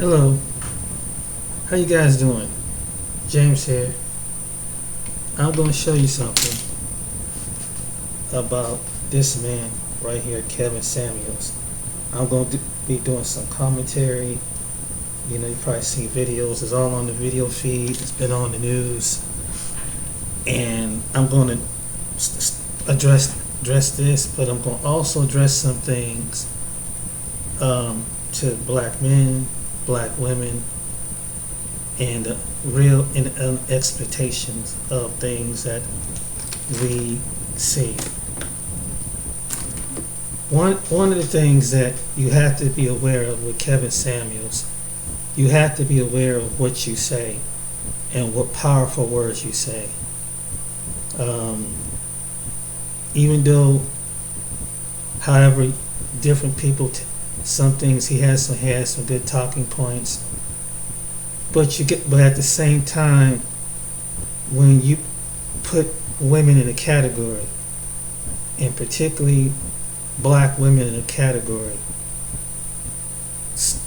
Hello, how you guys doing? James here. I'm going to show you something about this man right here, Kevin Samuels. I'm going to be doing some commentary. You know, you probably see videos. It's all on the video feed. It's been on the news. And I'm going to address this, but I'm going to also address some things to black men, black women, and real expectations of things that we see. One of the things that you have to be aware of with Kevin Samuels, you have to be aware of what you say and what powerful words you say. Even though, however, different people, some things he has some good talking points, but at the same time, when you put women in a category, and particularly black women in a category,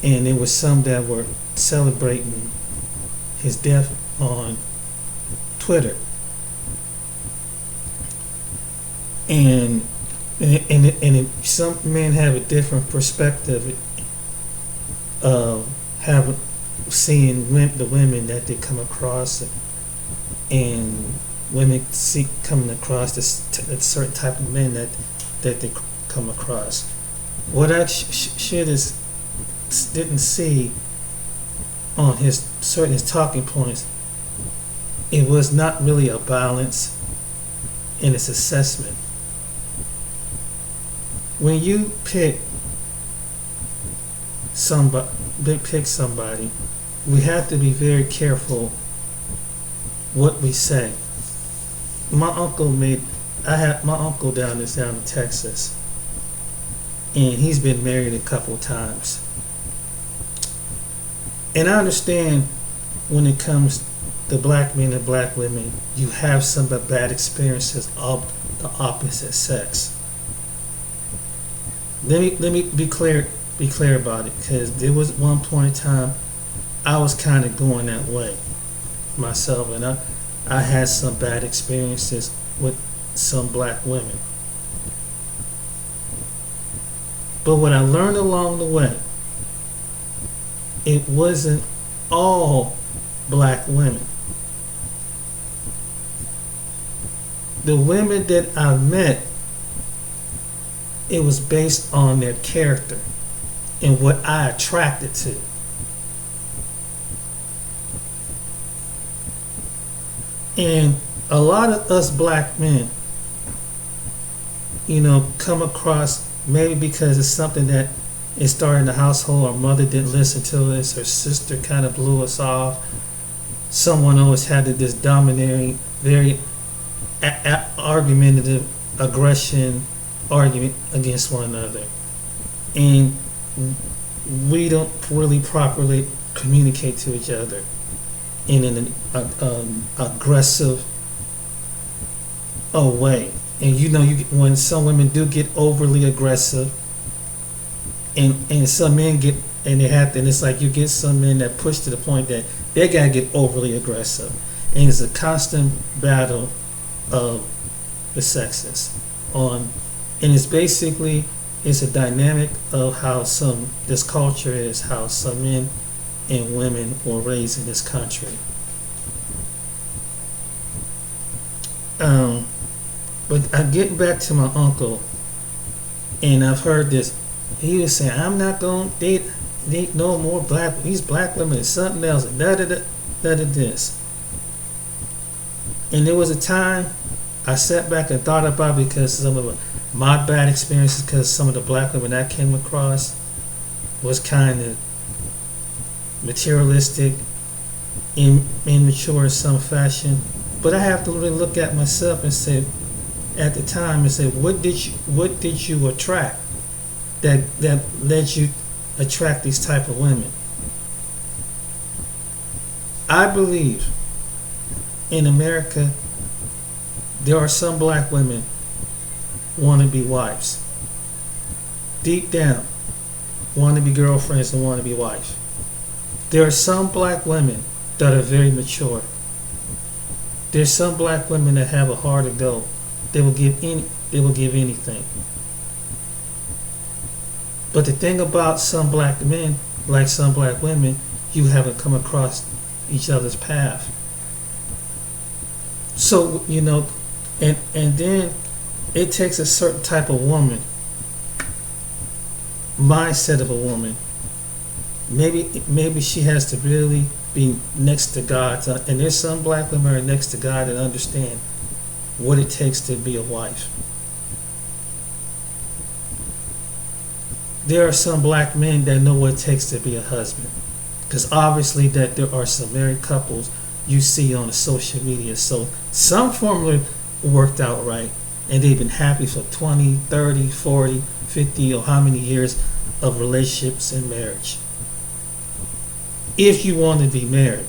and there was some that were celebrating his death on Twitter, and some men have a different perspective of seeing the women that they come across, and women coming across a certain type of men that they come across. What I didn't see on his talking points, it was not really a balance in his assessment. When you pick somebody, we have to be very careful what we say. I have my uncle down in Texas, and he's been married a couple times. And I understand when it comes to black men and black women, you have some bad experiences of the opposite sex. Let me be clear about it, because there was one point in time I was kind of going that way myself, and I had some bad experiences with some black women. But what I learned along the way, it wasn't all black women. The women that I met, it was based on their character and what I attracted to. And a lot of us black men, come across, maybe because it's something that it started in the household, our mother didn't listen to us, her sister kind of blew us off, someone always had this domineering, very argumentative argument against one another, and we don't really properly communicate to each other in an aggressive way. And when some women do get overly aggressive, and some men get, and it's like you get some men that push to the point that they gotta get overly aggressive, and it's a constant battle of the sexes and it's basically, it's a dynamic of how this culture is, how some men and women were raised in this country. But I'm getting back to my uncle, and I've heard this. He was saying, I'm not going to date no more these black women is something else, and this. And there was a time I sat back and thought about, because some of my bad experiences, because some of the black women I came across was kind of materialistic, immature in some fashion. But I have to really look at myself and say, at the time, and say, what did you attract that led you attract these type of women? I believe in America there are some black women want to be wives. Deep down, want to be girlfriends and want to be wives. There are some black women that are very mature. There's some black women that have a heart of gold. They will give anything. But the thing about some black men, like some black women, you haven't come across each other's path. So, and then it takes a certain type of woman, mindset of a woman. Maybe she has to really be next to God. And there's some black women who are next to God and understand what it takes to be a wife. There are some black men that know what it takes to be a husband. Because obviously that there are some married couples you see on the social media. So some formula worked out right. And they've been happy for 20, 30, 40, 50, or how many years of relationships and marriage. If you want to be married.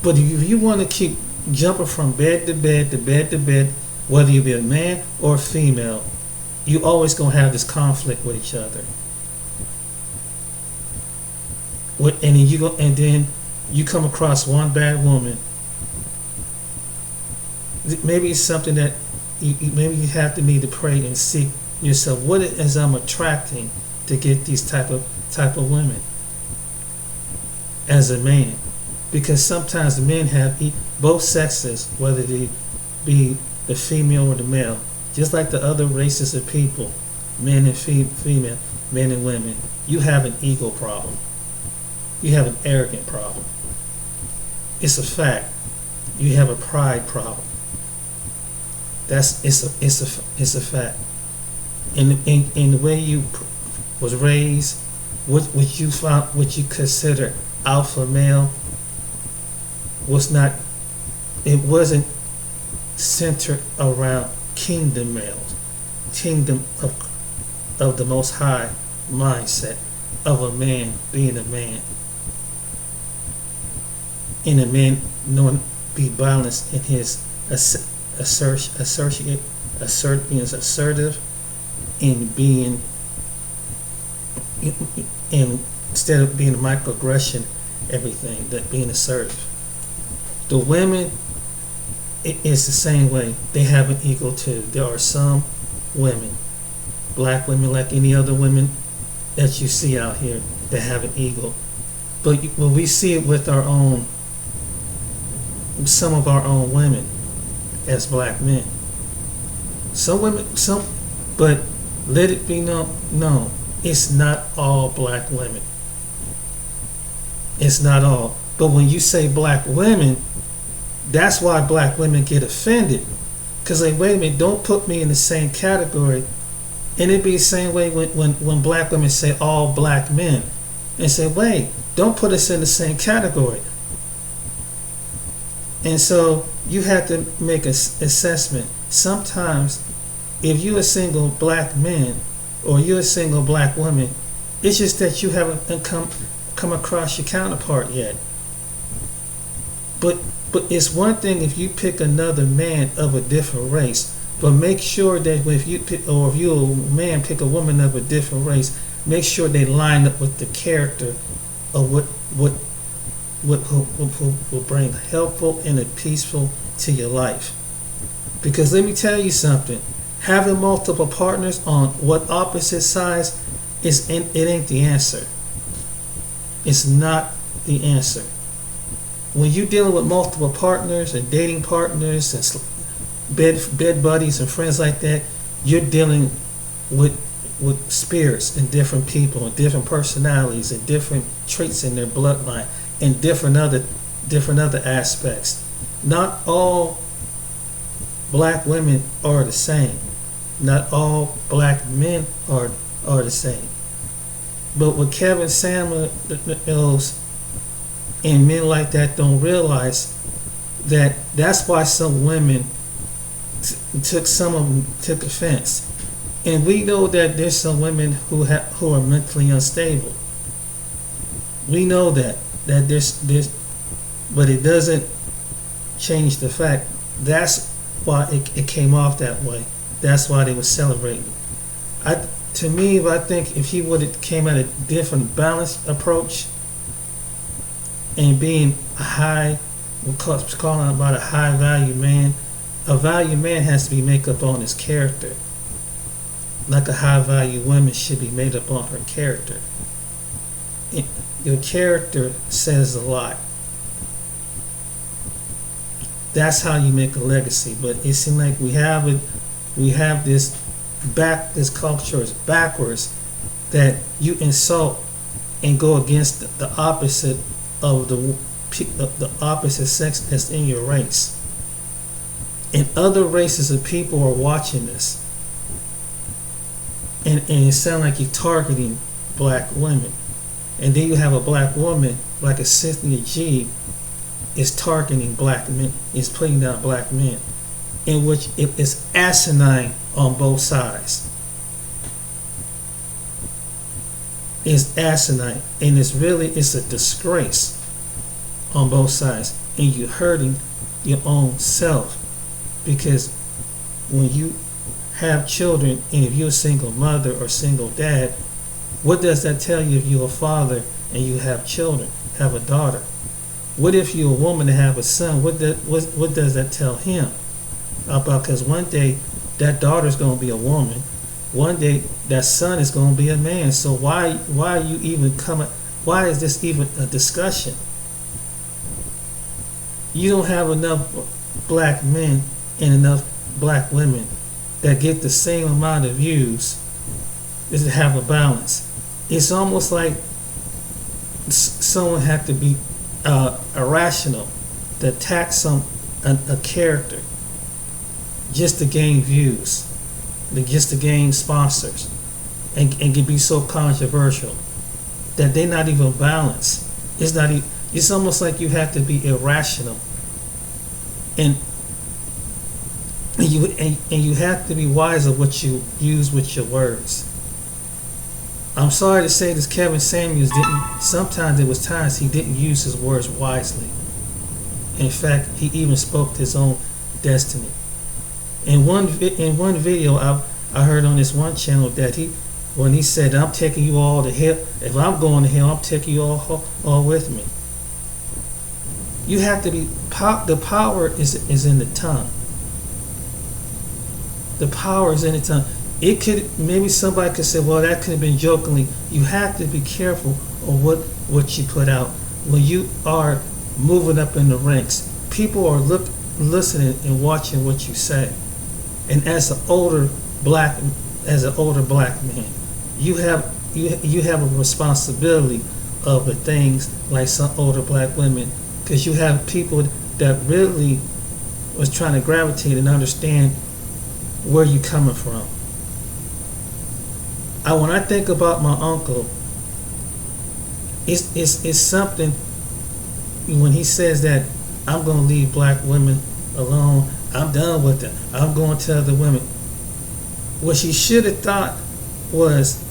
But if you want to keep jumping from bed to bed to bed to bed, whether you be a man or a female, you always going to have this conflict with each other. And then you come across one bad woman. Maybe it's something that maybe you have to need to pray and seek yourself. What is I'm attracting to get these type of women as a man? Because sometimes the men have both sexes, whether they be the female or the male, just like the other races of people, men and female, men and women. You have an ego problem. You have an arrogant problem. It's a fact. You have a pride problem. It's a fact. In the way you was raised, what you consider alpha male wasn't centered around kingdom males, kingdom of the Most High mindset of a man being a man, and a man knowing be balanced in his being assertive in being, instead of being a microaggression, everything that being assertive. The women, it's the same way. They have an ego too. There are some women, black women like any other women that you see out here, that have an ego. But when we see it with some of our own women as black men, but let it be known, it's not all black women. It's not all. But when you say black women, that's why black women get offended. Because like, wait a minute, don't put me in the same category. And it'd be the same way when black women say all black men. And say, wait, don't put us in the same category. And so you have to make an assessment. Sometimes, if you're a single black man or you're a single black woman, it's just that you haven't come across your counterpart yet. But it's one thing if you pick another man of a different race, but make sure that if you a man pick a woman of a different race, make sure they line up with the character of what will bring helpful and a peaceful to your life. Because let me tell you something, having multiple partners on what opposite sides it ain't the answer. It's not the answer. When you're dealing with multiple partners and dating partners and bed buddies and friends like that, you're dealing with spirits and different people and different personalities and different traits in their bloodline and different other aspects. Not all black women are the same. Not all black men are the same. But what Kevin Samuels and men like that don't realize, that's why some women some of them took offense. And we know that there's some women who are mentally unstable. We know that there's, but it doesn't change the fact. That's why it came off that way. That's why they were celebrating. To me, I think if he would have came at a different balanced approach, and being a high, we're calling about a high value man. A value man has to be made up on his character, like a high value woman should be made up on her character. Your character says a lot. That's how you make a legacy. But it seems like we have this culture is backwards, that you insult and go against the opposite of the opposite sex that's in your race. And other races of people are watching this. And it sounds like you're targeting black women. And then you have a black woman, like a Cynthia G, is targeting black men, is putting down black men, in which it is asinine on both sides. It's asinine, and it's a disgrace on both sides, and you're hurting your own self, because when you have children, and if you're a single mother or single dad, what does that tell you if you're a father and you have children, have a daughter? What if you're a woman and have a son? What does that tell him? Because one day that daughter's going to be a woman. One day that son is going to be a man. So why are you even coming? Why is this even a discussion? You don't have enough black men and enough black women that get the same amount of views to have a balance. It's almost like someone had to be irrational to attack a character just to gain views, just to gain sponsors, and can be so controversial that they're not even balanced. It's almost like you have to be irrational, and you have to be wise of what you use with your words. I'm sorry to say this, Kevin Samuels sometimes there was times he didn't use his words wisely. In fact, he even spoke to his own destiny. In one video I heard on this one channel that when he said, "I'm taking you all to hell. If I'm going to hell, I'm taking you all with me." You have to be. The power is in the tongue. The power is in the tongue. It could, maybe somebody could say, well, that could have been jokingly. You have to be careful of what you put out. When you are moving up in the ranks, people are listening and watching what you say. And as an older black man, you have a responsibility of the things like some older black women, because you have people that really was trying to gravitate and understand where you're coming from. When I think about my uncle, it's something when he says that I'm going to leave black women alone. I'm done with them. I'm going to other women. What she should have thought was,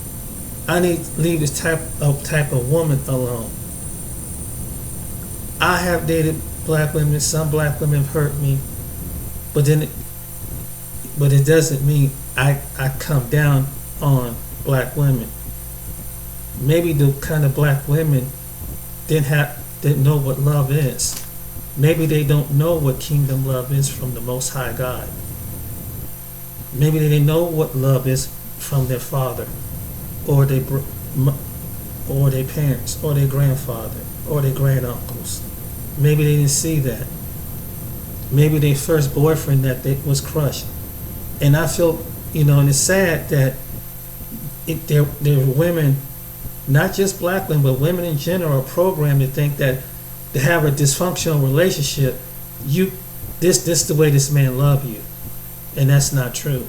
I need to leave this type of woman alone. I have dated black women. Some black women have hurt me, but it doesn't mean I come down on black women. Maybe the kind of black women didn't know what love is. Maybe they don't know what kingdom love is from the Most High God. Maybe they didn't know what love is from their father, or their parents, or their grandfather, or their granduncles. Maybe they didn't see that. Maybe their first boyfriend that was crushed. And I feel, and it's sad that there are women, not just black women, but women in general, are programmed to think that to have a dysfunctional relationship, this is the way this man loves you, and that's not true.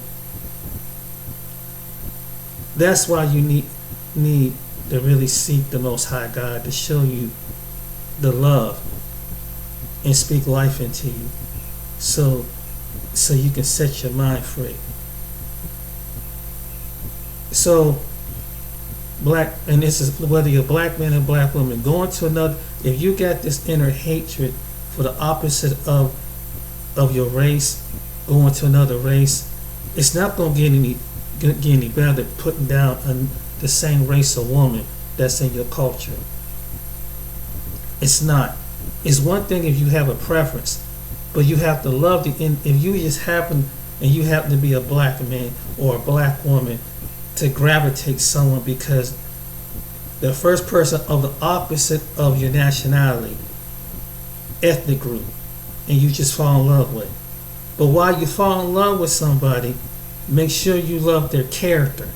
That's why you need to really seek the Most High God to show you the love and speak life into you, so you can set your mind free. So and this is whether you're a black man or black woman, going to another, if you got this inner hatred for the opposite of your race, going to another race, it's not going to get any better putting down the same race of woman that's in your culture. It's not. It's one thing if you have a preference, but you have to love the. If you just happen and you happen to be a black man or a black woman, to gravitate someone because the first person of the opposite of your nationality, ethnic group, and you just fall in love with. But while you fall in love with somebody, make sure you love their character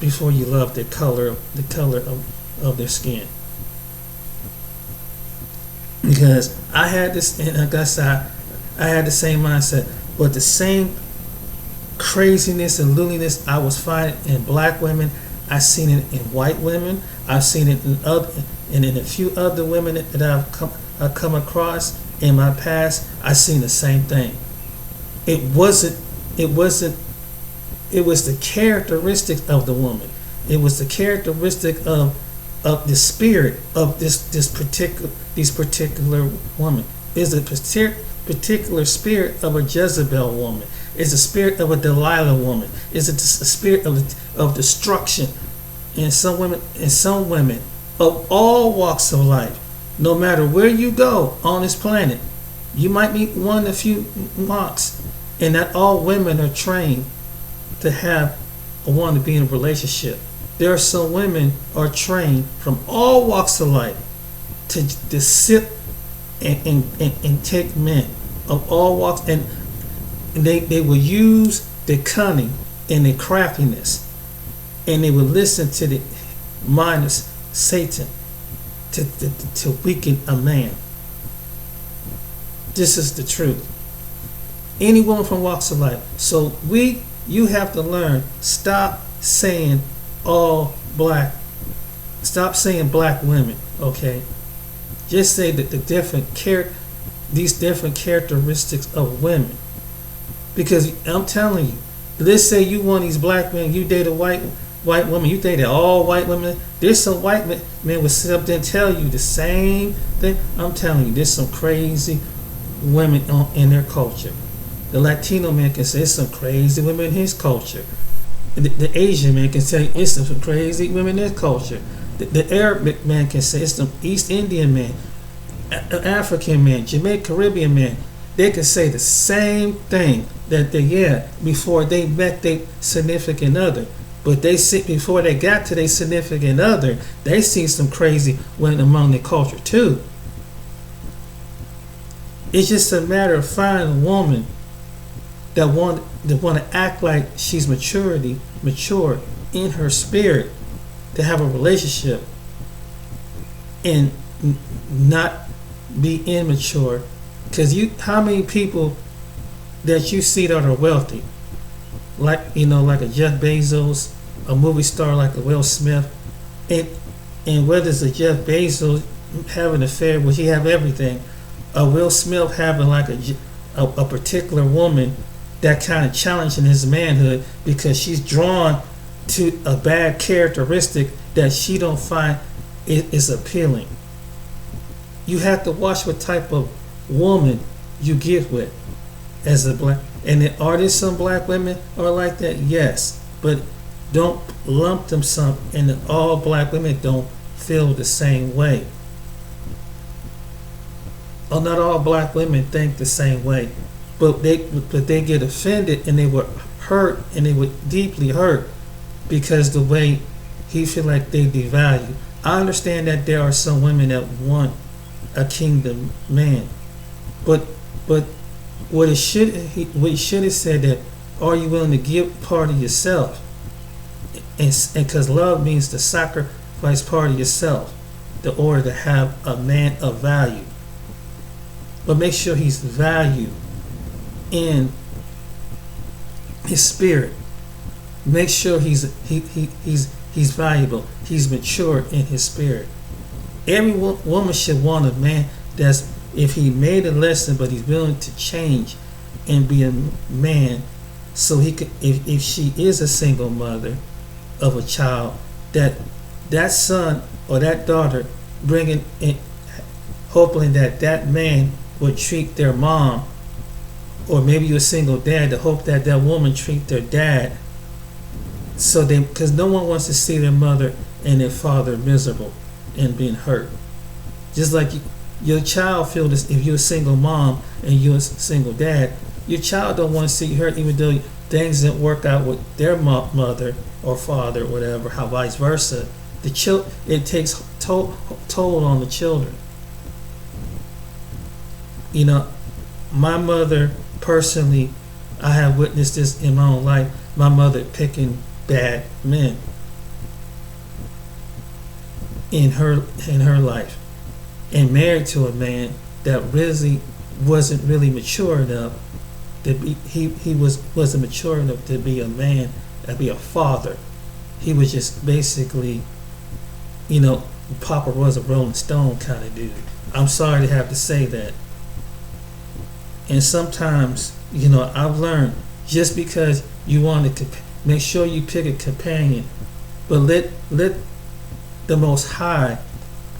before you love their color, the color of their skin. Because I had this, and like I said, I had the same mindset, but the same craziness and looniness I was finding in black women, I've seen it in white women. I've seen it in in a few other women that I've come across in my past. I've seen the same thing. It was the characteristics of the woman. It was the characteristic of the spirit of these particular woman. Is a particular spirit of a Jezebel woman. Is a spirit of a Delilah woman. Is it a spirit of destruction in some women of all walks of life. No matter where you go on this planet, you might meet one a few walks, and not all women are trained to have or want to be in a relationship. There are some women are trained from all walks of life to sit and take men of all walks, and they will use their cunning and their craftiness, and they will listen to the mind of Satan to weaken a man. This is the truth. Any woman from walks of life. So you have to learn. Stop saying all black. Stop saying black women. Okay. Just say that these different characteristics of women. Because I'm telling you, let's say you want these black men, you date a white woman, you dated all white women. There's some white men will sit up there and tell you the same thing. I'm telling you, there's some crazy women in their culture. The Latino man can say it's some crazy women in his culture. The Asian man can say it's some crazy women in his culture. The Arabic man can say it's some East Indian man, African man, Jamaican Caribbean man. They can say the same thing that before they met their significant other. But before they got to their significant other, they see some crazy women among their culture too. It's just a matter of finding a woman that want to act like she's mature in her spirit, to have a relationship and not be immature. Because how many people that you see that are wealthy, like a Jeff Bezos, a movie star like a Will Smith, and whether it's a Jeff Bezos having an affair, which he have everything, a Will Smith having like a particular woman that kind of challenging his manhood because she's drawn to a bad characteristic that she don't find is appealing. You have to watch what type of woman you get with as a black. And are there some black women are like that? Yes, but don't lump them and all black women don't feel the same way. Or not all black women think the same way, but they get offended and they were hurt and they were deeply hurt because the way he feel like they devalue. I understand that there are some women that want a kingdom man, but what he should have said that, are you willing to give part of yourself? And because love means to sacrifice part of yourself in order to have a man of value. But make sure he's valued in his spirit. Make sure he's valuable. He's mature in his spirit. Every woman should want a man that's, if he made a lesson, but he's willing to change and be a man, so he could, if she is a single mother of a child, that son or that daughter bringing in, hoping that man would treat their mom, or maybe you're a single dad, to hope that woman treat their dad, so because no one wants to see their mother and their father miserable. and being hurt. Just like your child feel this, if you're a single mom and you're a single dad, your child don't want to see you hurt, even though things didn't work out with their mother or father or whatever, how vice versa. It takes toll on the children. You know, my mother personally, I have witnessed this in my own life. My mother picking bad men in her life, and married to a man that really wasn't really mature enough to be. Wasn't mature enough to be a man, to be a father. He was just basically, Papa was a Rolling Stone kind of dude. I'm sorry to have to say that. And sometimes, I've learned, just because you want to make sure you pick a companion, but let the Most High,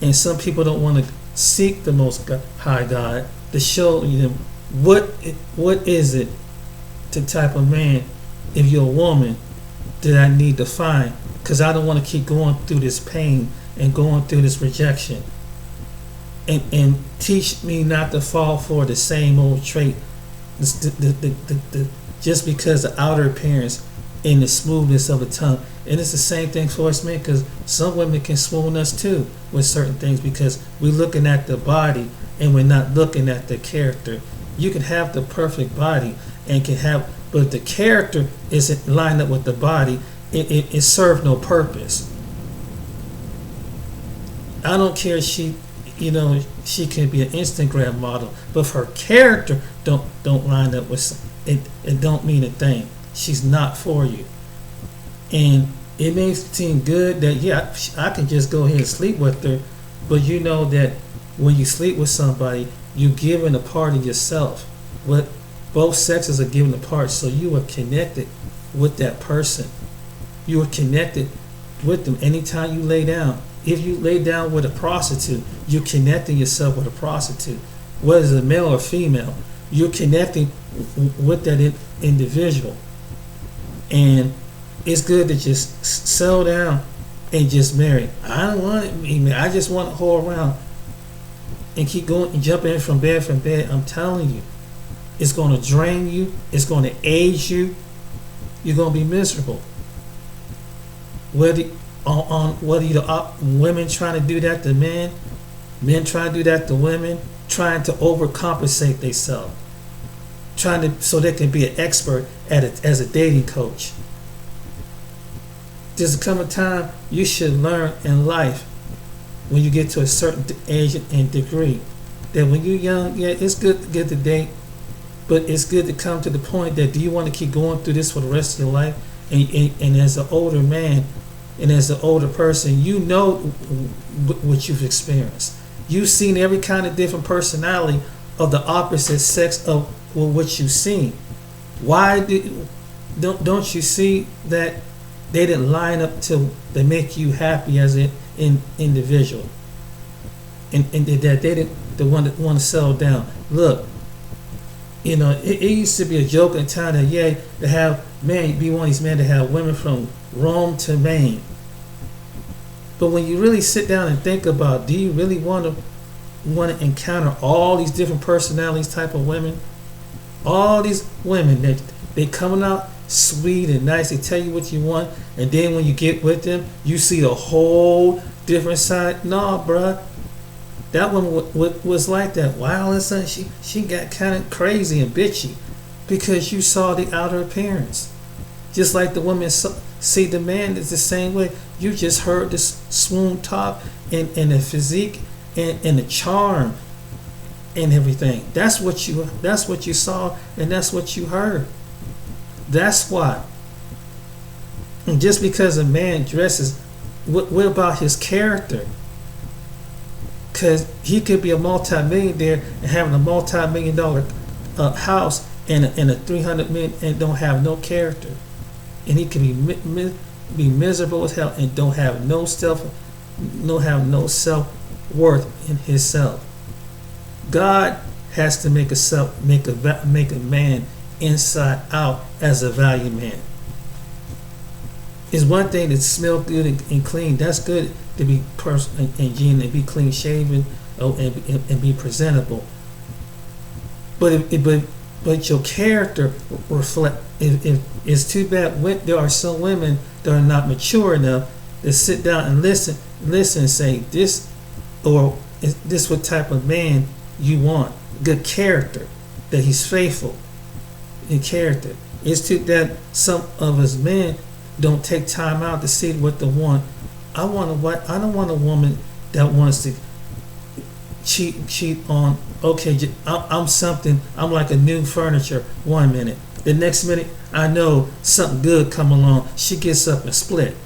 and some people don't want to seek the Most High God to show them what is it, the type of man, if you're a woman, that I need to find, because I don't want to keep going through this pain and going through this rejection. And teach me not to fall for the same old trait, just because the outer appearance and the smoothness of the tongue. And it's the same thing for us men, because some women can swoon us too with certain things, because we're looking at the body and we're not looking at the character. You can have the perfect body but if the character isn't lined up with the body, it serves no purpose. I don't care if she can be an Instagram model, but if her character don't line up with it don't mean a thing. She's not for you. And it may seem good that I can just go ahead and sleep with her, but you know that when you sleep with somebody, you're giving a part of yourself. What both sexes are giving a part, so you are connected with that person. You are connected with them. Anytime you lay down, if you lay down with a prostitute, you're connecting yourself with a prostitute. Whether it's a male or female, you're connecting with that individual. And it's good to just settle down and just marry. I don't want it. I just want to hold around and keep going and jumping in from bed. I'm telling you, it's going to drain you. It's going to age you. You're going to be miserable. Whether women trying to do that to men trying to do that to women, trying to overcompensate themselves, so they can be an expert as a dating coach. There's come a time you should learn in life, when you get to a certain age and degree, that when you're young, it's good to get the date, but it's good to come to the point that, do you want to keep going through this for the rest of your life? And as an older man, and as an older person, you know what you've experienced. You've seen every kind of different personality of the opposite sex of what you've seen. Why don't you see that they didn't line up to make you happy as an individual, and that they didn't want to settle down? Look, it used to be a joke in time that to have be one of these men to have women from Rome to Maine. But when you really sit down and think about, do you really want to encounter all these different personalities type of women? All these women that they coming out sweet and nice, they tell you what you want, and then when you get with them, you see the whole different side. No, bruh. That one was like that. Wow, listen, she got kind of crazy and bitchy because you saw the outer appearance. Just like the women see the man is the same way. You just heard this swoon talk and the physique and the charm and everything. That's what you saw, and that's what you heard. That's why. And just because a man dresses, what about his character? Because he could be a multi-millionaire and having a multi-million-dollar house and a 300 million and don't have no character, and he can be miserable as hell and don't have no self-worth in himself. God has to make a man inside out as a value man. It's one thing to smell good and clean. That's good. to be and and be clean shaven, and be presentable. But but your character reflect. If it's too bad, there are some women that are not mature enough to sit down and listen and say this, or is this what type of man you want? Good character, that he's faithful in character. It's too that some of us men don't take time out to see what they want. I don't want a woman that wants to cheat on. Okay, I'm something. I'm like a new furniture. 1 minute, the next minute I know something good come along. She gets up and split.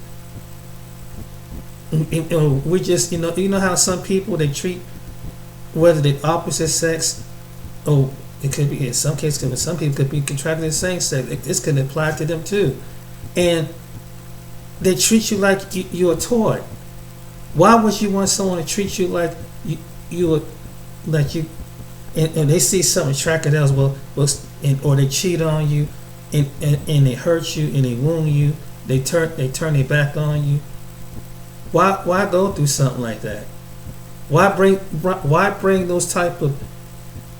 We just you know how some people they treat whether they opposite sex. Oh, it could be in some cases. Some people could be attracted to the same sex. This could apply to them too, and they treat you like you're a toy. Why would you want someone to treat you like you like you, and they see something attractive else, or they cheat on you, and they hurt you and they wound you. They turn their back on you. Why go through something like that? Why bring those type of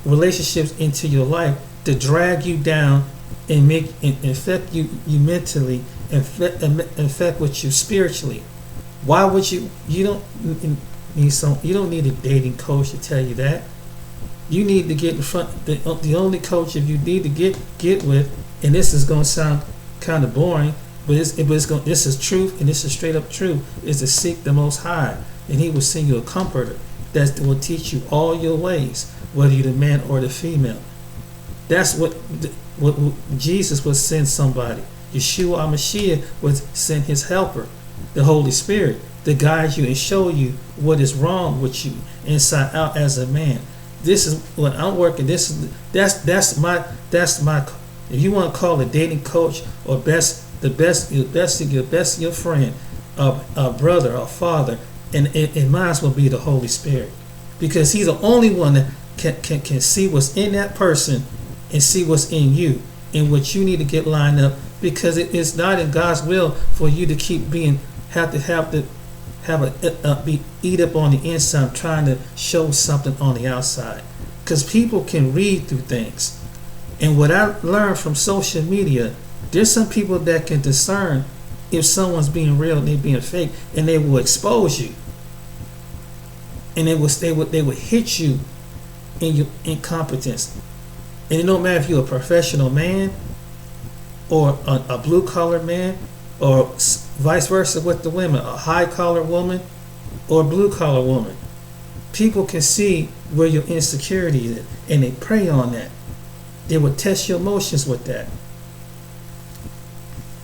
relationships into your life to drag you down and affect you mentally, and affect with you spiritually? Why would you don't need a dating coach to tell you that. You need to get in front. The only coach if you need to get with, and this is going to sound kind of boring, but this is truth, and this is straight up truth, is to seek the Most High, and He will send you a comforter that will teach you all your ways, whether you're the man or the female. That's what Jesus would send somebody. Yeshua HaMashiach would send His helper, the Holy Spirit, to guide you and show you what is wrong with you inside out as a man. This is what I'm working. That's my. If you want to call a dating coach or the best your friend, a brother or father, and it might as well be the Holy Spirit, because He's the only one that can see what's in that person and see what's in you and what you need to get lined up, because it's not in God's will for you to keep be eat up on the inside trying to show something on the outside, because people can read through things. And what I learned from social media, there's some people that can discern if someone's being real and they're being fake, and they will expose you, and they would hit you in your incompetence. And it don't matter if you're a professional man or a blue collar man, or vice versa with the women, a high collar woman or a blue collar woman. People can see where your insecurity is, and they prey on that. They will test your emotions with that.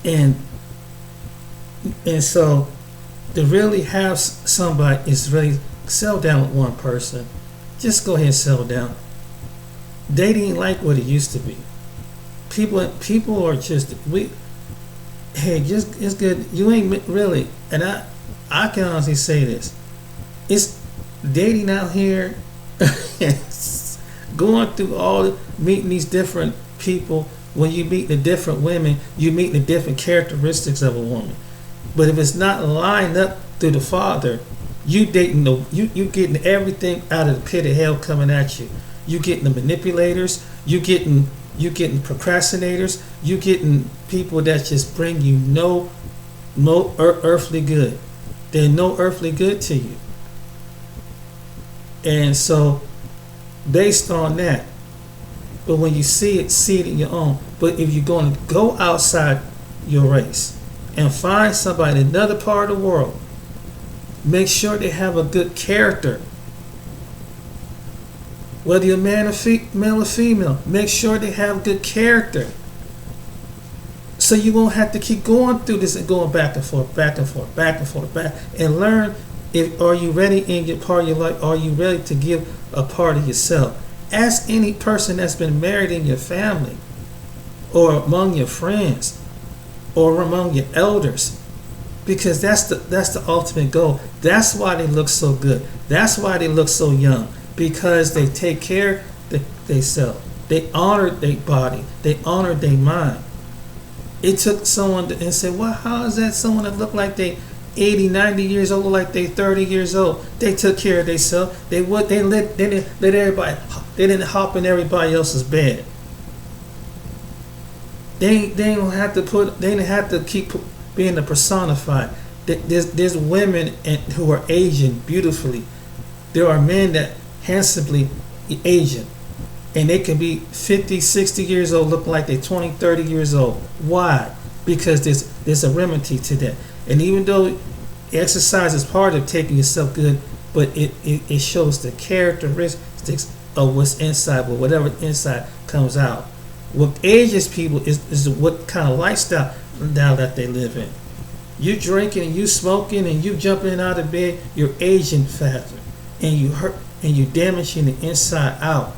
And so to really have somebody is really settle down with one person. Just go ahead and settle down. Dating ain't like what it used to be. People are just it's good. You ain't really, and I can honestly say this. It's dating out here, going through meeting these different people. When you meet the different women, you meet the different characteristics of a woman. But if it's not lined up through the Father, you getting everything out of the pit of hell coming at you. You getting the manipulators. You getting procrastinators. You getting people that just bring you no earthly good. They're no earthly good to you. And so, based on that, but when you see it in your own. But if you're going to go outside your race and find somebody in another part of the world, make sure they have a good character. Whether you're male or female, make sure they have good character. So you won't have to keep going through this and going back and forth, and learn are you ready in your part of your life? Are you ready to give a part of yourself? Ask any person that's been married in your family, or among your friends, or among your elders, because that's the ultimate goal. That's why they look so good. That's why they look so young, because they take care of themselves. They honor their body. They honor their mind. It took someone and said, "Well, how is that someone that look like they 80, 90 years old, look like they 30 years old. They took care of themselves. They didn't let everybody, they didn't hop in everybody else's bed. They don't have to they didn't have to keep being the personified. There's women who are aging beautifully. There are men that handsomely aging. And they can be 50, 60 years old, look like they're 20, 30 years old. Why? Because there's a remedy to that. And even though exercise is part of taking yourself good, but it shows the characteristics of what's inside, but whatever inside comes out. What ages people is what kind of lifestyle now that they live in. You drinking and you smoking and you jumping out of bed, you're aging faster. And you hurt and you damaging the inside out.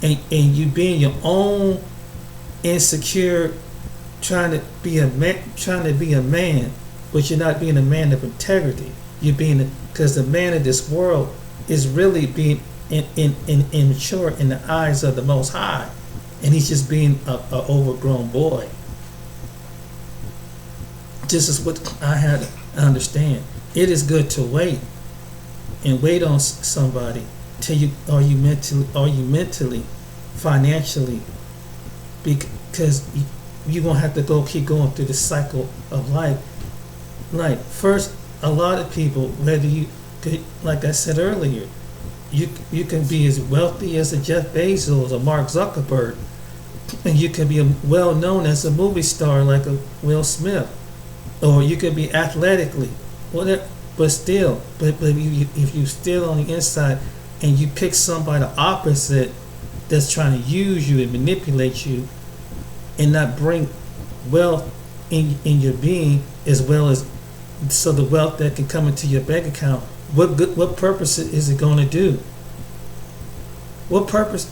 And you being your own insecure, trying to be a man, but you're not being a man of integrity. You're being, because the man of this world is really being immature in the eyes of the Most High, and he's just being a overgrown boy. This is what I had to understand. It is good to wait and wait on somebody till you are you mentally, financially, because you're gonna have to keep going through the cycle of life. Like, first, a lot of people, whether you could, like I said earlier, you can be as wealthy as a Jeff Bezos or Mark Zuckerberg, and you can be well known as a movie star like a Will Smith, or you could be athletically, whatever. But still, if you still on the inside and you pick somebody opposite that's trying to use you and manipulate you and not bring wealth in your being, as well as so the wealth that can come into your bank account, what purpose is it going to do? What purpose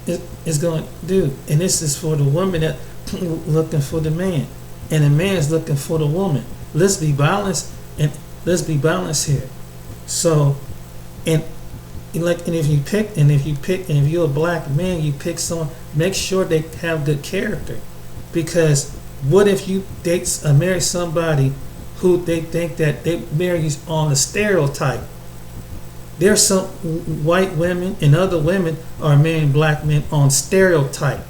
is going to do? And this is for the woman that looking for the man, and the man is looking for the woman. Let's be balanced, and let's be balanced here. So, and if you're a black man, you pick someone, make sure they have good character. Because what if you marry somebody who they think that they marry on a stereotype? There's some white women and other women are marrying black men on stereotype,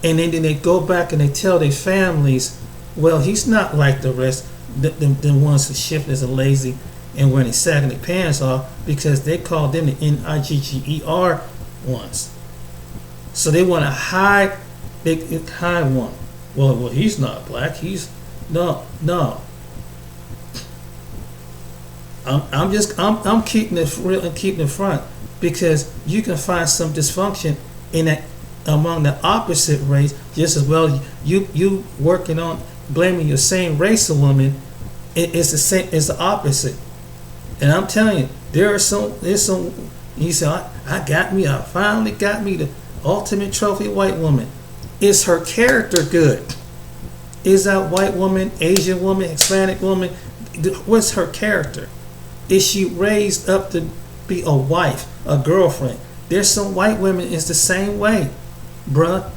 and then they go back and they tell their families, well, he's not like the rest, the ones who shiftless and lazy and wearing their sagging their pants off, because they call them the NIGGER ones. So they want to hide one. Well, he's not black. He's no. I'm keeping it real and keeping it front, because you can find some dysfunction in that among the opposite race just as well. You working on blaming your same race of woman, it's the same. It's the opposite. And I'm telling you, there's some. You say, I finally got me the ultimate trophy white woman. Is her character good? Is that white woman, Asian woman, Hispanic woman? What's her character? Is she raised up to be a wife, a girlfriend? There's some white women is the same way, bruh.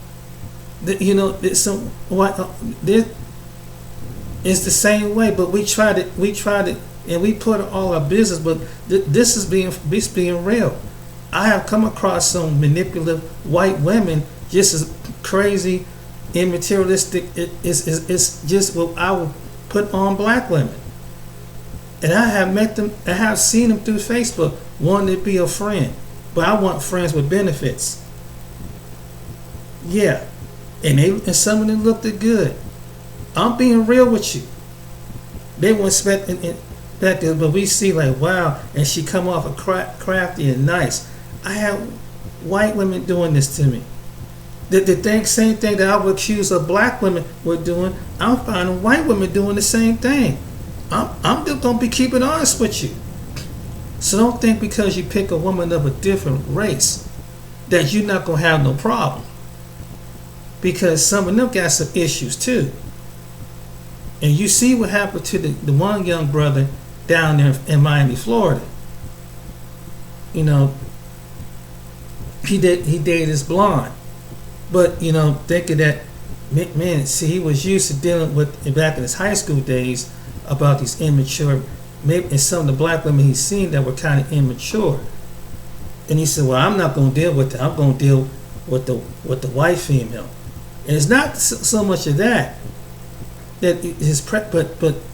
There's some white. It's the same way, but we tried it, and we put all our business. But this is being real. I have come across some manipulative white women, just as crazy and materialistic. It's just what I would put on black women. And I have met them, I have seen them through Facebook, wanting to be a friend. But I want friends with benefits. Yeah. And some of them looked good. I'm being real with you. They weren't expecting that, but we see like, wow, and she come off crafty and nice. I have white women doing this to me. The same thing that I would accuse of black women were doing, I'm finding white women doing the same thing. I'm just gonna be keeping honest with you. So don't think because you pick a woman of a different race that you're not gonna have no problem. Because some of them got some issues too. And you see what happened to the one young brother down there in Miami, Florida. He dated this blonde. But, thinking that, man, see, he was used to dealing with, back in his high school days, about these immature maybe and some of the black women he's seen that were kind of immature. And he said, "Well, I'm not going to deal with that. I'm going to deal with the white female." And it's not so much of that. But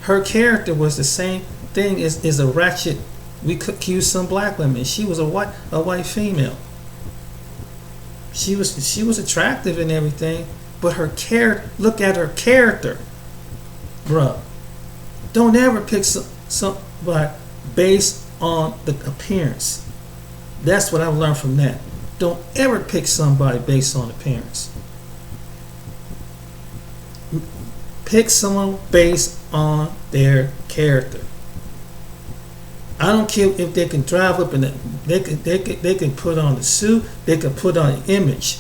her character was the same thing as a ratchet. We could accuse some black women. She was a white female. She was attractive and everything, but her character. Look at her character, bruh. Don't ever pick somebody based on the appearance. That's what I've learned from that. Don't ever pick somebody based on appearance. Pick someone based on their character. I don't care if they can drive up and they can put on the suit, they can put on an image.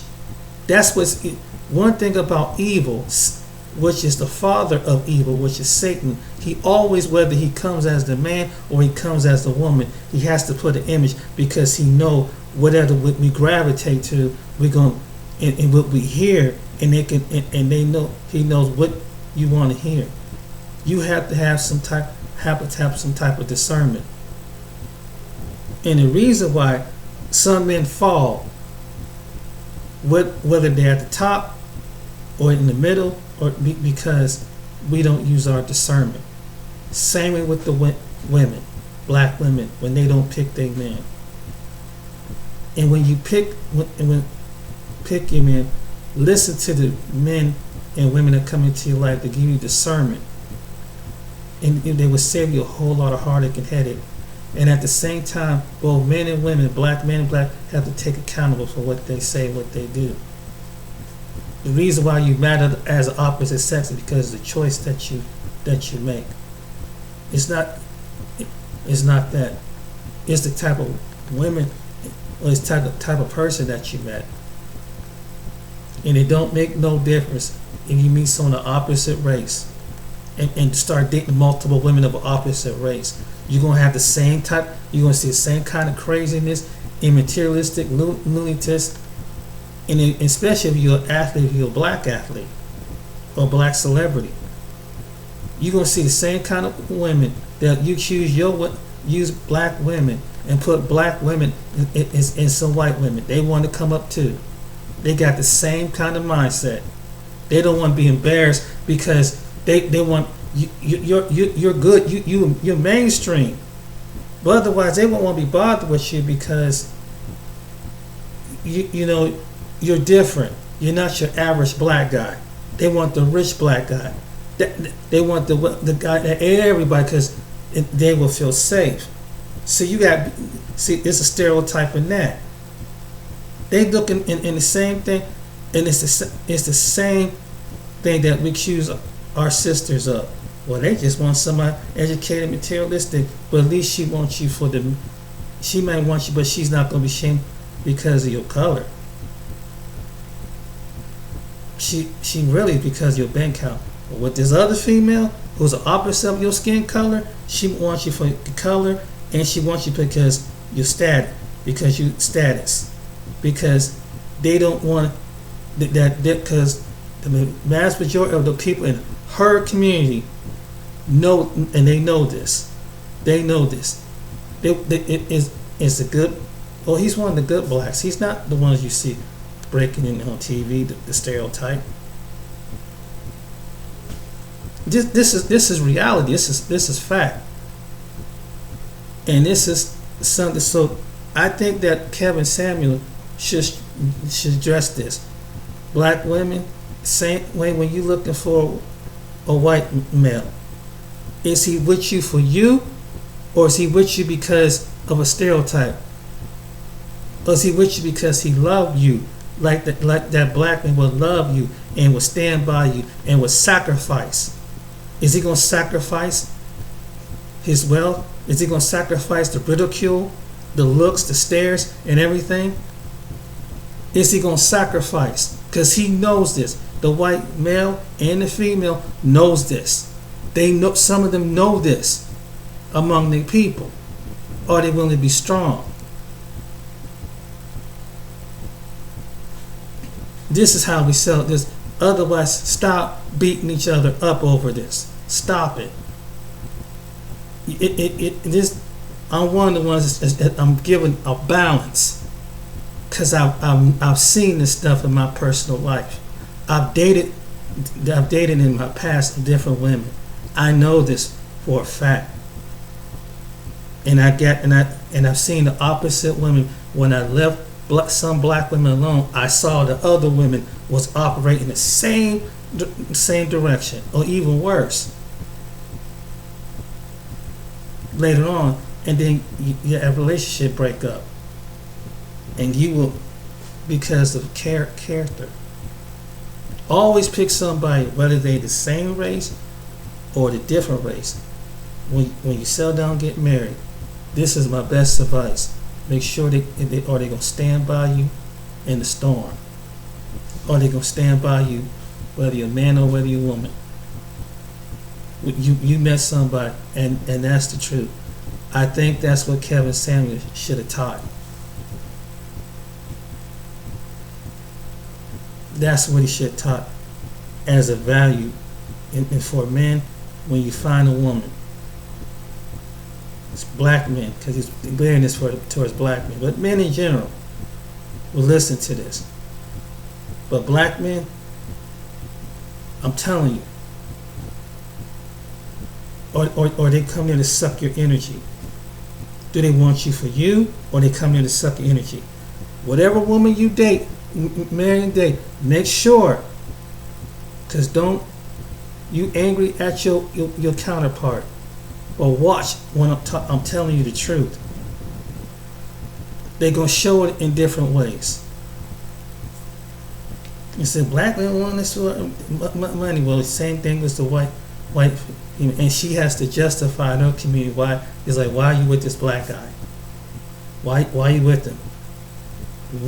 That's what's one thing about evil, which is the father of evil, which is Satan. He always, whether he comes as the man or he comes as the woman, he has to put an image because he know whatever we gravitate to, we're going and what we hear, and they can and they know he knows what you want to hear. You have to have some type of discernment. And the reason why some men fall, whether they're at the top or in the middle, or because we don't use our discernment. Same way with the women, black women, when they don't pick their man. And when you pick your man, listen to the men and women that come into your life to give you discernment. And they will save you a whole lot of heartache and headache. And at the same time, both men and women, black men and black, have to take accountable for what they say, what they do. The reason why you matter as an opposite sex is because of the choice that you make. It's not that. It's the type of women or it's the type of person that you met. And it don't make no difference if you meet someone of opposite race and start dating multiple women of opposite race. You're gonna have the same type. You're gonna see the same kind of craziness, immaterialistic, lunatic, and especially if you're an athlete, if you're a black athlete or black celebrity, you're gonna see the same kind of women that you use black women and put black women in some white women. They want to come up too. They got the same kind of mindset. They don't want to be embarrassed because they want you're good. You're mainstream, but otherwise they won't want to be bothered with you because you know you're different. You're not your average black guy. They want the rich black guy. They want the guy that everybody because they will feel safe. So it's a stereotype in that. They looking in the same thing, and it's the same thing that we accuse our sisters of. Well, they just want somebody educated, materialistic, but at least she wants you she might want you, but she's not going to be shamed because of your color. She really because of your bank account. But with this other female who's the opposite of your skin color, she wants you for the color, and she wants you because you're status, because they don't want that because the vast majority of the people in her community know, and they know this. They know this. It is the good. Well, he's one of the good blacks. He's not the ones you see breaking in on TV. The stereotype. This is reality. This is fact. And this is something. So I think that Kevin Samuel should address this. Black women, same way when you're looking for a white male. Is he with you for you, or is he with you because of a stereotype? Or is he with you because he loved you, like that black man would love you and would stand by you and would sacrifice? Is he going to sacrifice his wealth? Is he going to sacrifice the ridicule, the looks, the stares, and everything? Is he going to sacrifice? Because he knows this. The white male and the female knows this. They know, some of them know this among the people. Are they willing to be strong? This is how we sell this. Otherwise, stop beating each other up over this. Stop it. This, I'm one of the ones that I'm giving a balance, because I've seen this stuff in my personal life. I've dated I've dated in my past different women. I know this for a fact. And I've seen the opposite women. When I left some black women alone, I saw the other women was operating the same direction, or even worse. Later on, and then you have a relationship break up, and you will, because of character. Always pick somebody, whether they the same race or the different race. When you settle down, get married, this is my best advice. Make sure they gonna stand by you in the storm. Are they gonna stand by you, whether you're a man or whether you're a woman? You met somebody, and that's the truth. I think that's what Kevin Samuels should have taught. That's what he should have taught as a value. And for men, when you find a woman, it's black men, because he's bearing this towards black men, but men in general will listen to this. But black men, I'm telling you, or they come here to suck your energy. Do they want you for you, or they come here to suck your energy? Whatever woman you date, marry and date, make sure, because don't you angry at your counterpart, or watch when I'm telling you the truth. They're gonna show it in different ways. You said black women want this money. Well, the same thing with the white, and she has to justify in her community why. It's like, why are you with this black guy? Why are you with him?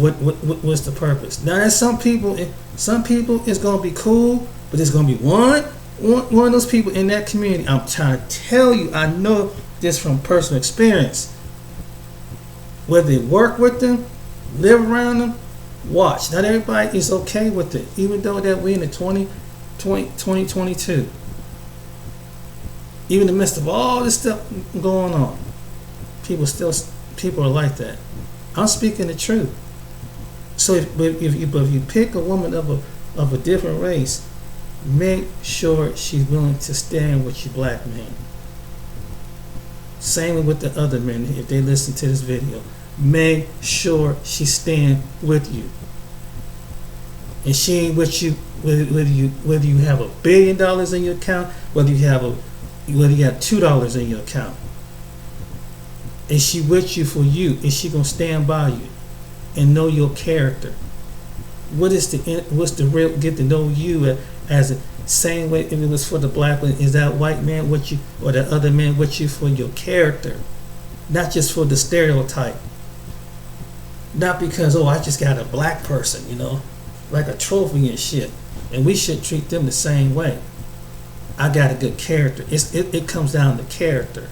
What's the purpose? Now, there's some people it's gonna be cool, but there's gonna be one of those people in that community. I'm trying to tell you, I know this from personal experience. Whether they work with them, live around them, watch. Not everybody is okay with it, even though that we're in the 2022. Even in the midst of all this stuff going on, people are like that. I'm speaking the truth. So if you pick a woman of a different race, make sure she's willing to stand with you black men. Same with the other men. If they listen to this video, make sure she stand with you. And she ain't with you whether you have $1 billion in your account, whether you have $2 in your account. Is she with you for you? Is she gonna stand by you and know your character? What's the real get to know you as a same way if it was for the black one? Is that white man with you, or the other man with you for your character, not just for the stereotype? Not because, I just got a black person, like a trophy and shit, and we should treat them the same way. I got a good character. It comes down to character.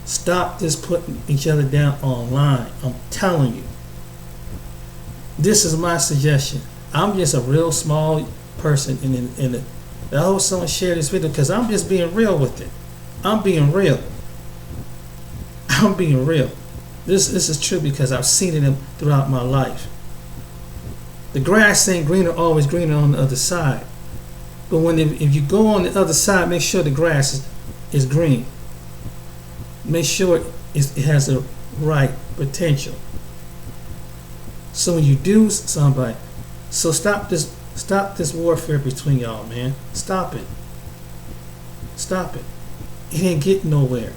Stop just putting each other down online. I'm telling you. This is my suggestion. I'm just a real small person, and I hope someone share this video, because I'm just being real with it. I'm being real. I'm being real. This is true, because I've seen it throughout my life. The grass ain't always greener on the other side. But if you go on the other side, make sure the grass is green. Make sure it has the right potential. So when you do somebody, so stop this warfare between y'all, man. Stop it. Stop it. It ain't getting nowhere.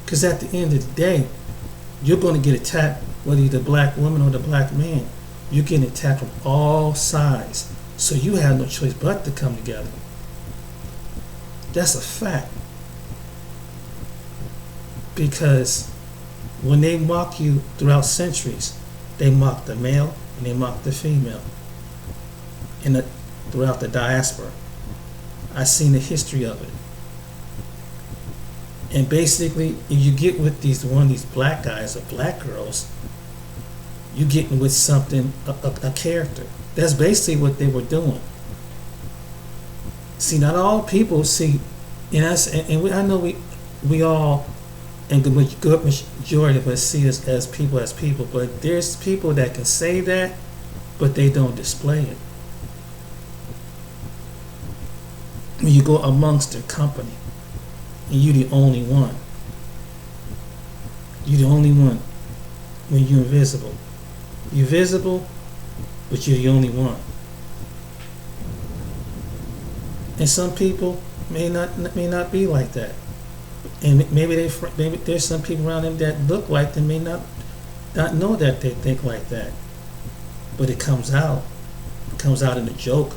Because at the end of the day, you're going to get attacked, whether you're the black woman or the black man. You're getting attacked from all sides. So you have no choice but to come together. That's a fact. Because when they mock you throughout centuries, they mock the male and they mock the female. Throughout the diaspora, I've seen the history of it. And basically, if you get with one of these black guys or black girls, you're getting with something, a character. That's basically what they were doing. See, not all people see I know we all, and the good majority of us see us as people, but there's people that can say that, but they don't display it. When you go amongst their company, and you're the only one. You're the only one when you're invisible. You're visible, but you're the only one. And some people may not be like that, and maybe there's some people around them that look like them may not know that they think like that, but it comes out in a joke,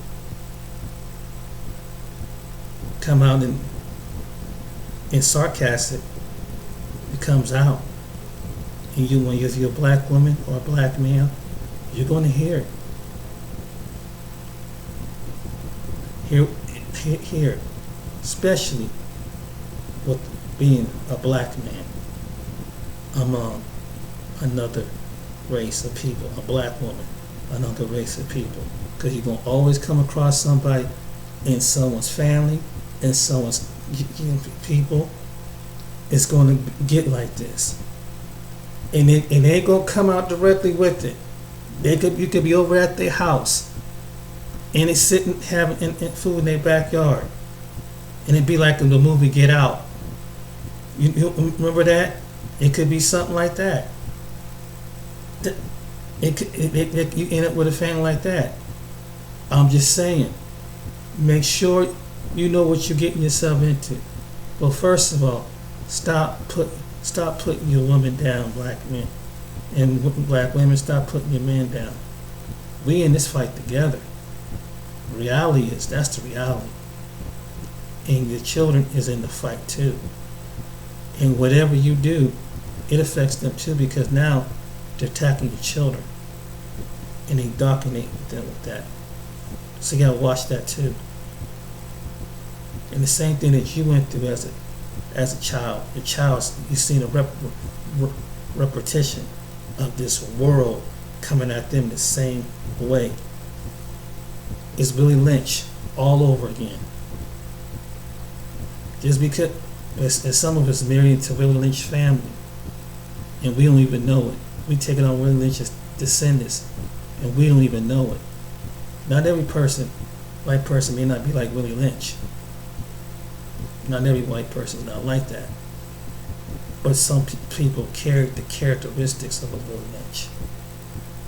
come out in sarcastic. It comes out, and when you're a black woman or a black man, you're going to hear it. Here, especially with being a black man among another race of people, a black woman, another race of people, because you're going to always come across somebody in someone's family, in someone's people. It's going to get like this, and they ain't going to come out directly with it. You could be over at their house, and it's sitting having food in their backyard, and it'd be like in the movie Get Out. You remember that? It could be something like that. You end up with a family like that. I'm just saying, make sure you know what you're getting yourself into. Well, first of all, stop putting your woman down, black men, and black women, stop putting your men down. We in this fight together. Reality is, that's the reality. And your children is in the fight too. And whatever you do, it affects them too, because now they're attacking your children and they indoctrinate them with that. So you gotta watch that too. And the same thing that you went through as a child, you've seen a repetition of this world coming at them the same way. It's Willie Lynch all over again. Just because and some of us married into Willie Lynch family, and we don't even know it. We take it on Willie Lynch's descendants, and we don't even know it. Not every white person may not be like Willie Lynch. Not every white person is not like that. But some people carry the characteristics of a Willie Lynch.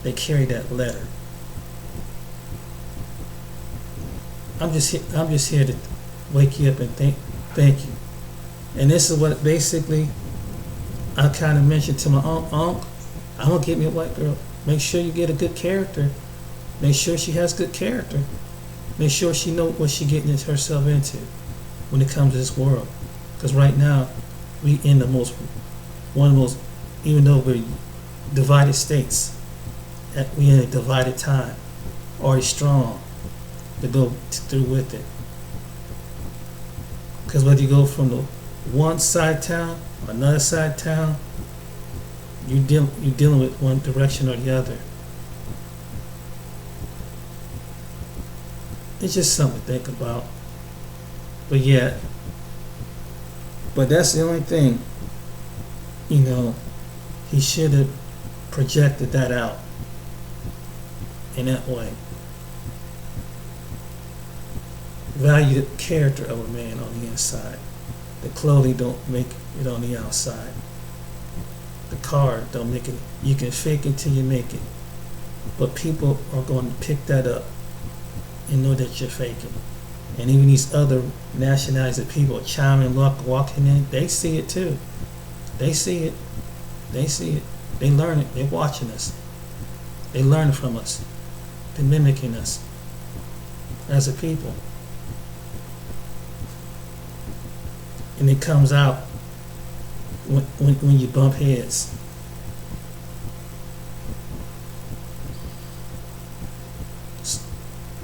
They carry that letter. I'm just here to wake you up and thank you. And this is what basically I kind of mentioned to my uncle. I'm gonna get me a white girl. Make sure you get a good character. Make sure she has good character. Make sure she knows what she's getting herself into when it comes to this world. Because right now, we in one of the most, even though we're divided states, we in a divided time, already strong to go through with it. Because whether you go from the one side town or another side town, you're dealing with one direction or the other. It's just something to think about. But yeah, but that's the only thing, he should have projected that out in that way. Value the character of a man on the inside. The clothing don't make it on the outside. The car don't make it. You can fake it till you make it. But people are going to pick that up and know that you're faking. And even these other nationalities of people, chiming, walking in, they see it too. They see it. They see it. They learn it. They're watching us. They learn from us. They're mimicking us as a people. And it comes out when you bump heads.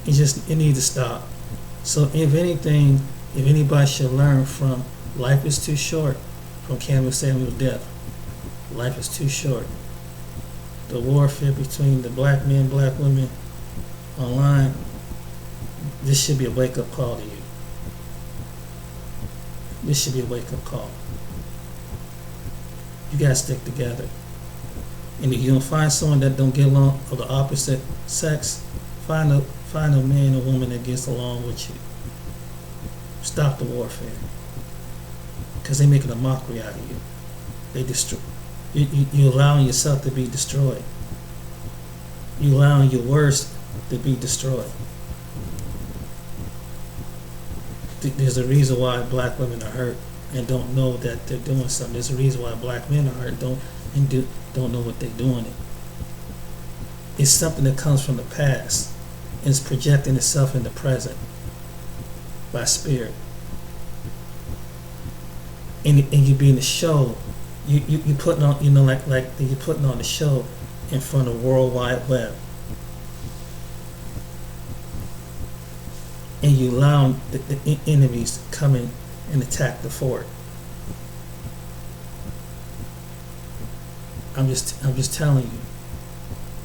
It needs to stop. So if anything, if anybody should learn from Life is Too Short, from Kevin Samuel Death, life is too short. The warfare between the black men, black women online, this should be a wake-up call to you. This should be a wake-up call. You gotta stick together. And if you don't find someone that don't get along of the opposite sex, find a man or woman that gets along with you. Stop the warfare. Because they're making a mockery out of you. They destroy. You're allowing yourself to be destroyed. You're allowing your words to be destroyed. There's a reason why black women are hurt and don't know that they're doing something. There's a reason why black men are hurt and don't know what they're doing. It's something that comes from the past and it's projecting itself in the present by spirit. And you being the show, you putting on, like you're putting on the show in front of World Wide Web. And you allow the enemies to come in and attack the fort. I'm just telling you,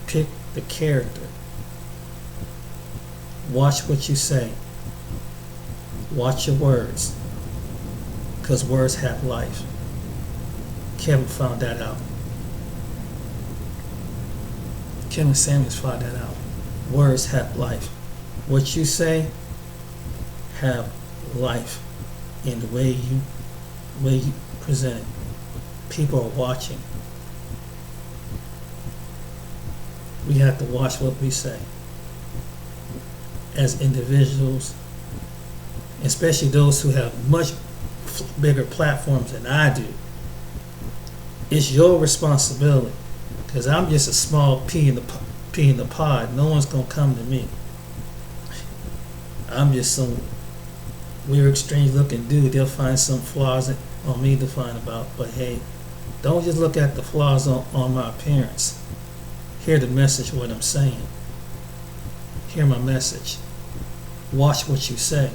pick the character. Watch what you say. Watch your words. Because words have life. Kevin found that out. Kevin Samuels found that out. Words have life. What you say have life in the way you present it. People are watching. We have to watch what we say as individuals, especially those who have much bigger platforms than I do. It's your responsibility, because I'm just a small pea in the pod. No one's gonna come to me. I'm just some weird, strange-looking dude. They'll find some flaws on me to find about. But hey, don't just look at the flaws on my appearance. Hear the message, what I'm saying. Hear my message. Watch what you say.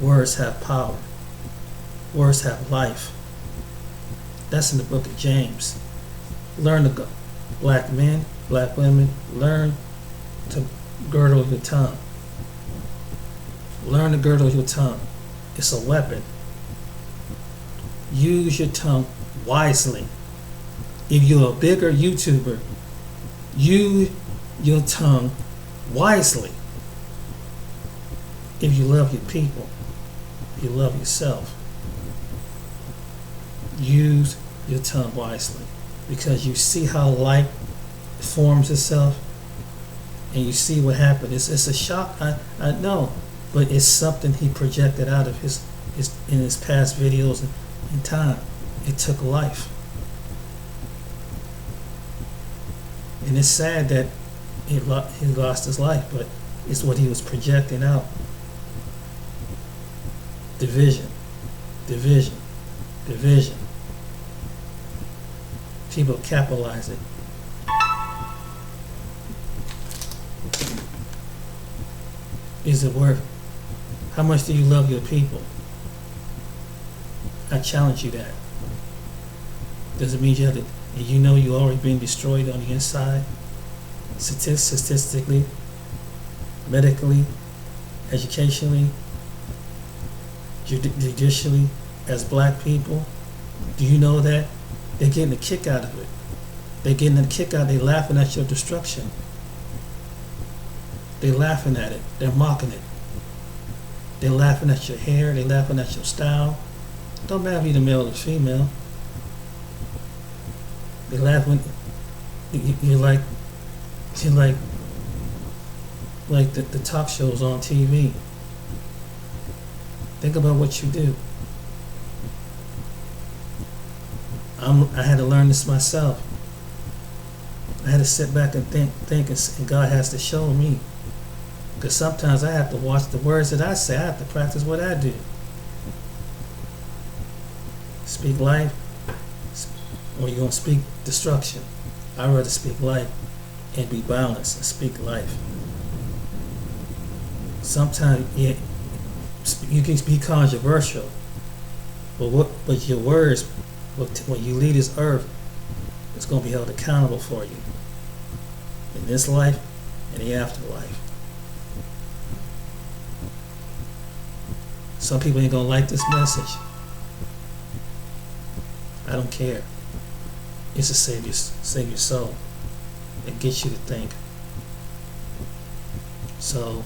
Words have power. Words have life. That's in the book of James. Learn to go. Black men, black women, learn to girdle your tongue. Learn to girdle your tongue. It's a weapon. Use your tongue wisely. If you're a bigger YouTuber, use your tongue wisely. If you love your people, if you love yourself, use your tongue wisely. Because you see how light forms itself, and you see what happened. It's a shock, I know, but it's something he projected out of his in his past videos in time. It took life. And it's sad that he lost his life, but it's what he was projecting out. Division, division, division. People capitalize it. Is it worth? How much do you love your people? I challenge you that. Does it mean you have to? You know you already been destroyed on the inside, statistically, medically, educationally, judicially, as black people. Do you know that? They're getting a kick out of it. They're getting a kick out. They're laughing at your destruction. They're laughing at it. They're mocking it. They're laughing at your hair. They're laughing at your style. Don't matter if you're the male or the female. They laugh when you're like the talk shows on TV. Think about what you do. I had to learn this myself. I had to sit back and think, and God has to show me. Because sometimes I have to watch the words that I say. I have to practice what I do. Speak life, or you're going to speak destruction. I'd rather speak life and be balanced and speak life. Sometimes you can be controversial, but your words, when you leave this earth, it's going to be held accountable for you in this life and the afterlife. Some people ain't gonna like this message. I don't care. It's to save your soul. It gets you to think. So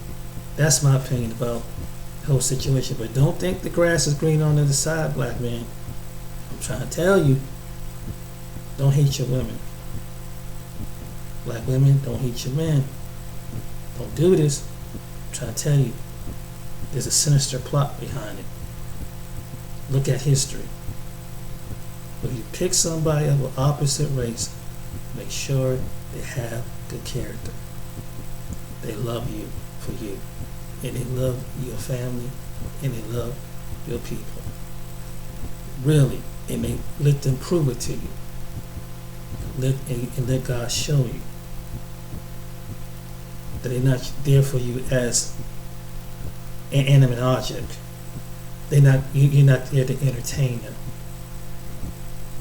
that's my opinion about the whole situation. But don't think the grass is green on the other side, black man. I'm trying to tell you, don't hate your women. Black women, don't hate your men. Don't do this. I'm trying to tell you, there's a sinister plot behind it. Look at history. When you pick somebody of an opposite race, make sure they have good character. They love you for you. And they love your family. And they love your people. Really. And let them prove it to you. And let God show you that they're not there for you as an inanimate object. You're not there to entertain them.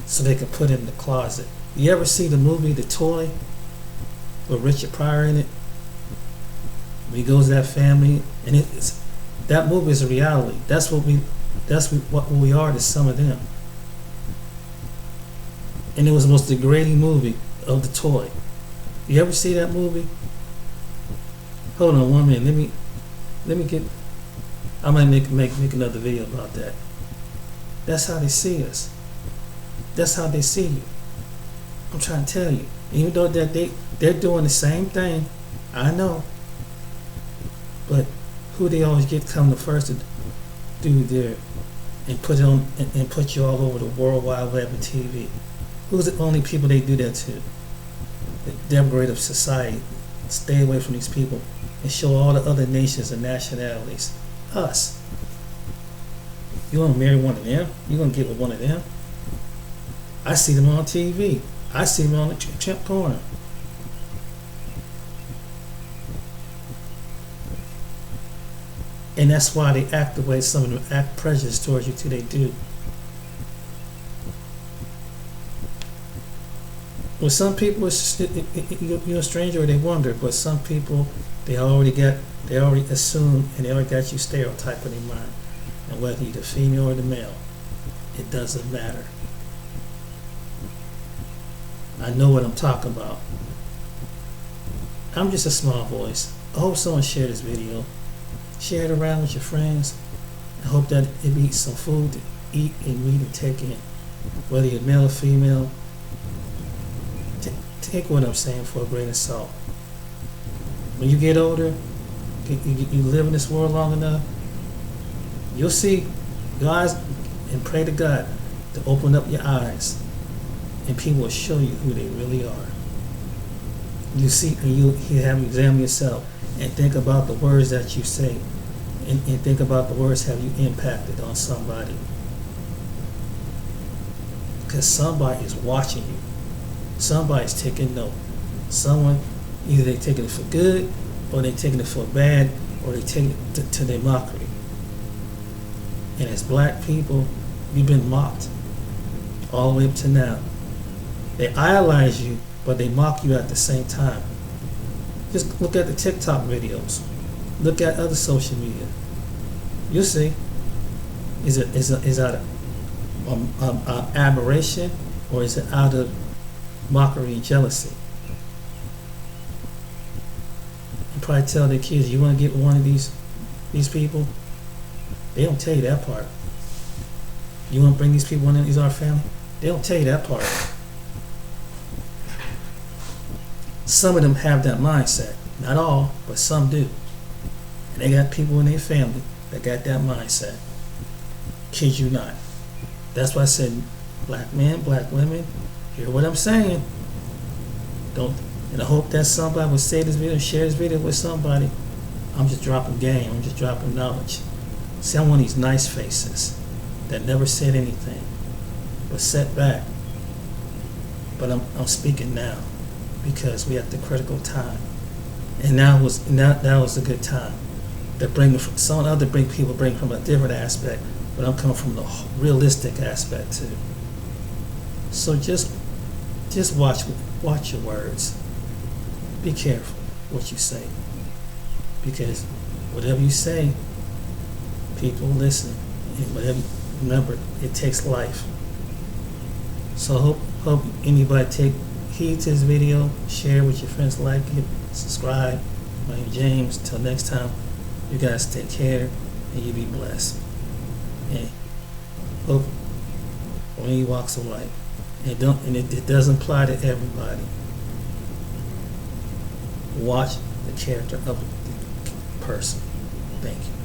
So they can put it in the closet. You ever see the movie The Toy with Richard Pryor in it? When he goes to that family, and that movie is a reality. That's what we are to some of them. And it was the most degrading movie of The Toy. You ever see that movie? Hold on 1 minute. Let me get. I might make another video about that. That's how they see us. That's how they see you. I'm trying to tell you. Even though that they're doing the same thing, I know. But who they always get come the first to do there and put it on and put you all over the World Wide Web and TV? Who's the only people they do that to? The degrade of society. Stay away from these people and show all the other nations and nationalities. Us. You want to marry one of them? You gonna get with one of them? I see them on TV. I see them on the Trump corner. And that's why they act the way some of them act prejudiced towards you till they do. With some people, you're a stranger or they wonder, but some people, they already assume and they already got you stereotyped in their mind. And whether you're the female or the male, it doesn't matter. I know what I'm talking about. I'm just a small voice. I hope someone shared this video. Share it around with your friends. I hope that it eats some food to eat and read and take in. Whether you're male or female, take what I'm saying for a grain of salt. When you get older, you live in this world long enough, you'll see your eyes, and pray to God to open up your eyes, and people will show you who they really are. You see, and you have to examine yourself and think about the words that you say, and think about the words have you impacted on somebody, because somebody is watching you. Somebody's taking note. Someone, either they're taking it for good, or they're taking it for bad, or they're taking it to their mockery. And as black people, you've been mocked all the way up to now. They idolize you, but they mock you at the same time. Just look at the TikTok videos. Look at other social media. You'll see. Is it out of admiration, or is it out of mockery and jealousy? And probably tell their kids, you want to get one of these people? They don't tell you that part. You want to bring these people in, these are our family? They don't tell you that part. Some of them have that mindset. Not all, but some do. And they got people in their family that got that mindset. Kid you not. That's why I said, black men, black women, hear what I'm saying. Don't. And I hope that somebody will say this video, share this video with somebody. I'm just dropping game. I'm just dropping knowledge. See, I'm one of these nice faces that never said anything, but sat back. But I'm speaking now because we at the critical time, and now was a good time. That bring people bring from a different aspect, but I'm coming from the realistic aspect too. So just watch your words. Be careful what you say, because whatever you say, people listen. But remember, it takes life. So hope anybody take heed to this video, share with your friends, like it, subscribe. My name is James. Till next time, you guys take care and you be blessed. And hope on any walks of life. And it doesn't apply to everybody. Watch the character of the person. Thank you.